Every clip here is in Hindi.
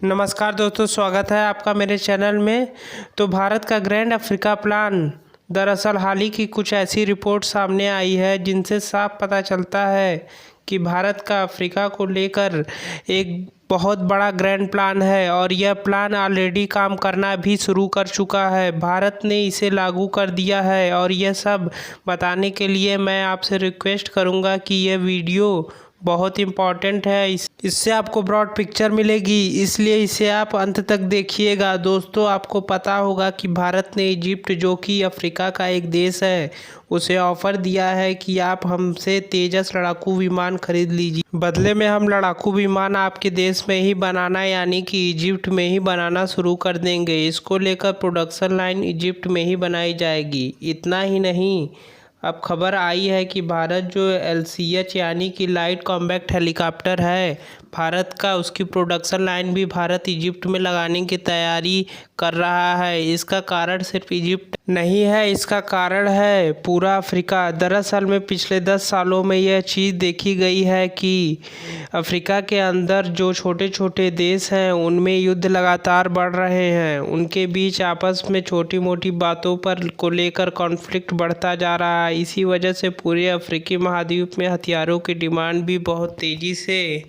नमस्कार दोस्तों, स्वागत है आपका मेरे चैनल में। तो भारत का ग्रैंड अफ्रीका प्लान, दरअसल हाल ही की कुछ ऐसी रिपोर्ट सामने आई है जिनसे साफ पता चलता है कि भारत का अफ्रीका को लेकर एक बहुत बड़ा ग्रैंड प्लान है और यह प्लान ऑलरेडी काम करना भी शुरू कर चुका है। भारत ने इसे लागू कर दिया है और यह सब बताने के लिए मैं आपसे रिक्वेस्ट करूंगा कि यह वीडियो बहुत इम्पॉर्टेंट है। इससे आपको ब्रॉड पिक्चर मिलेगी, इसलिए इसे आप अंत तक देखिएगा। दोस्तों, आपको पता होगा कि भारत ने इजिप्ट, जो कि अफ्रीका का एक देश है, उसे ऑफ़र दिया है कि आप हमसे तेजस लड़ाकू विमान खरीद लीजिए। बदले में हम लड़ाकू विमान आपके देश में ही बनाना, यानी कि इजिप्ट में ही बनाना शुरू कर देंगे। इसको लेकर प्रोडक्शन लाइन इजिप्ट में ही बनाई जाएगी। इतना ही नहीं, अब खबर आई है कि भारत जो LCH यानी कि लाइट कॉम्बैट हेलीकॉप्टर है भारत का, उसकी प्रोडक्शन लाइन भी भारत इजिप्ट में लगाने की तैयारी कर रहा है। इसका कारण सिर्फ इजिप्ट नहीं है, इसका कारण है पूरा अफ्रीका। दरअसल में पिछले 10 सालों में यह चीज़ देखी गई है कि अफ्रीका के अंदर जो छोटे छोटे देश हैं उनमें युद्ध लगातार बढ़ रहे हैं। उनके बीच आपस में छोटी मोटी बातों पर को लेकर कॉन्फ्लिक्ट बढ़ता जा रहा है। इसी वजह से पूरे अफ्रीकी महाद्वीप में हथियारों की डिमांड भी बहुत तेज़ी से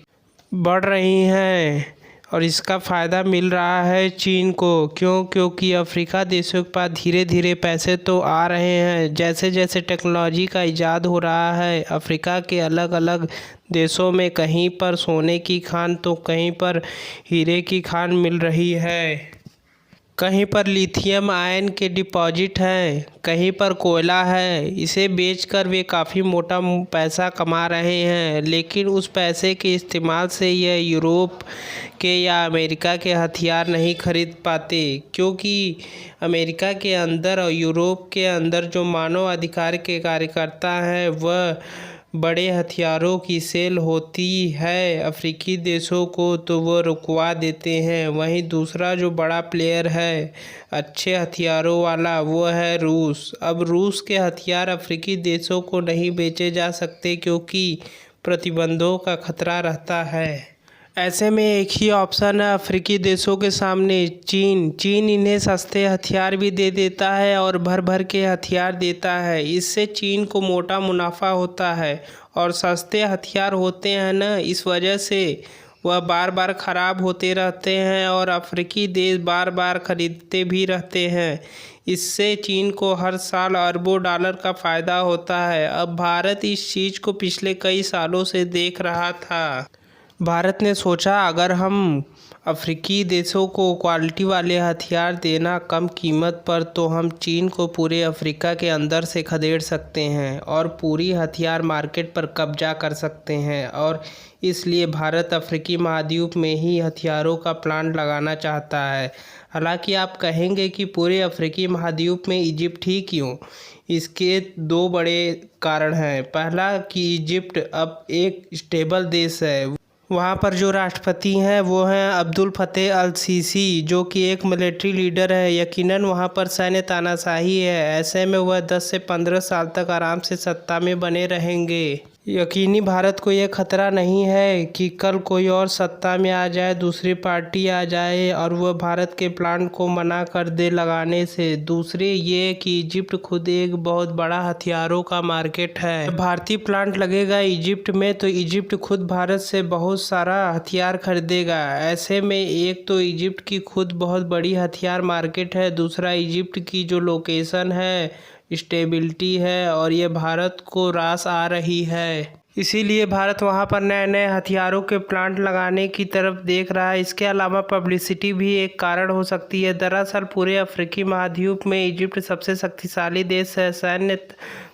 बढ़ रही हैं और इसका फ़ायदा मिल रहा है चीन को। क्योंकि अफ्रीका देशों के पास धीरे धीरे पैसे तो आ रहे हैं। जैसे जैसे टेक्नोलॉजी का इजाद हो रहा है, अफ्रीका के अलग अलग देशों में कहीं पर सोने की खान तो कहीं पर हीरे की खान मिल रही है, कहीं पर लिथियम आयन के डिपॉजिट हैं, कहीं पर कोयला है। इसे बेचकर वे काफ़ी मोटा पैसा कमा रहे हैं, लेकिन उस पैसे के इस्तेमाल से यह यूरोप के या अमेरिका के हथियार नहीं खरीद पाते, क्योंकि अमेरिका के अंदर और यूरोप के अंदर जो मानव अधिकार के कार्यकर्ता हैं वह बड़े हथियारों की सेल होती है अफ्रीकी देशों को, तो वो रुकवा देते हैं। वहीं दूसरा जो बड़ा प्लेयर है अच्छे हथियारों वाला, वो है रूस। अब रूस के हथियार अफ्रीकी देशों को नहीं बेचे जा सकते क्योंकि प्रतिबंधों का खतरा रहता है। ऐसे में एक ही ऑप्शन है अफ्रीकी देशों के सामने, चीन इन्हें सस्ते हथियार भी दे देता है और भर भर के हथियार देता है। इससे चीन को मोटा मुनाफा होता है और सस्ते हथियार होते हैं ना, इस वजह से वह बार बार ख़राब होते रहते हैं और अफ्रीकी देश बार बार खरीदते भी रहते हैं। इससे चीन को हर साल अरबों डॉलर का फ़ायदा होता है। अब भारत इस चीज़ को पिछले कई सालों से देख रहा था। भारत ने सोचा अगर हम अफ्रीकी देशों को क्वालिटी वाले हथियार देना कम कीमत पर, तो हम चीन को पूरे अफ्रीका के अंदर से खदेड़ सकते हैं और पूरी हथियार मार्केट पर कब्जा कर सकते हैं। और इसलिए भारत अफ्रीकी महाद्वीप में ही हथियारों का प्लांट लगाना चाहता है। हालांकि आप कहेंगे कि पूरे अफ्रीकी महाद्वीप में इजिप्ट ही क्यों? इसके 2 बड़े कारण हैं। पहला कि इजिप्ट अब एक स्टेबल देश है। वहाँ पर जो राष्ट्रपति हैं वो हैं अब्दुल फतेह अल सीसी, जो कि एक मिलिट्री लीडर है। यकीनन वहाँ पर सैन्य तानाशाही है। ऐसे में वह 10 से 15 साल तक आराम से सत्ता में बने रहेंगे। यकीनी भारत को यह खतरा नहीं है कि कल कोई और सत्ता में आ जाए, दूसरी पार्टी आ जाए और वह भारत के प्लांट को मना कर दे लगाने से। दूसरे ये कि इजिप्ट खुद एक बहुत बड़ा हथियारों का मार्केट है। भारतीय प्लांट लगेगा इजिप्ट में तो इजिप्ट खुद भारत से बहुत सारा हथियार खरीदेगा। ऐसे में एक तो इजिप्ट की खुद बहुत बड़ी हथियार मार्केट है, दूसरा इजिप्ट की जो लोकेशन है, स्टेबिलिटी है और ये भारत को रास आ रही है। इसीलिए भारत वहाँ पर नए नए हथियारों के प्लांट लगाने की तरफ देख रहा है। इसके अलावा पब्लिसिटी भी एक कारण हो सकती है। दरअसल पूरे अफ्रीकी महाद्वीप में इजिप्ट सबसे शक्तिशाली देश है। सैन्य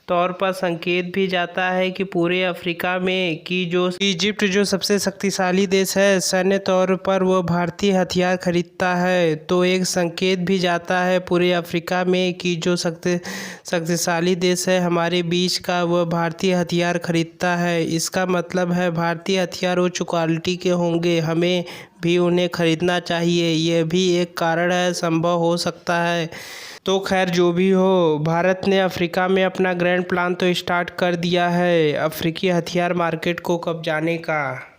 तौर पर संकेत भी जाता है कि पूरे अफ्रीका में कि जो इजिप्ट जो सबसे शक्तिशाली देश है, सैन्य तौर पर वो भारतीय हथियार खरीदता है। तो एक संकेत भी जाता है पूरे अफ्रीका में कि जो शक्तिशाली देश है हमारे बीच का, वह भारतीय हथियार खरीदता है। इसका मतलब है भारतीय हथियार उच्च क्वालिटी के होंगे, हमें भी उन्हें खरीदना चाहिए। यह भी एक कारण है, संभव हो सकता है। तो खैर जो भी हो, भारत ने अफ्रीका में अपना ग्रैंड प्लान तो स्टार्ट कर दिया है अफ्रीकी हथियार मार्केट को कब्जाने का।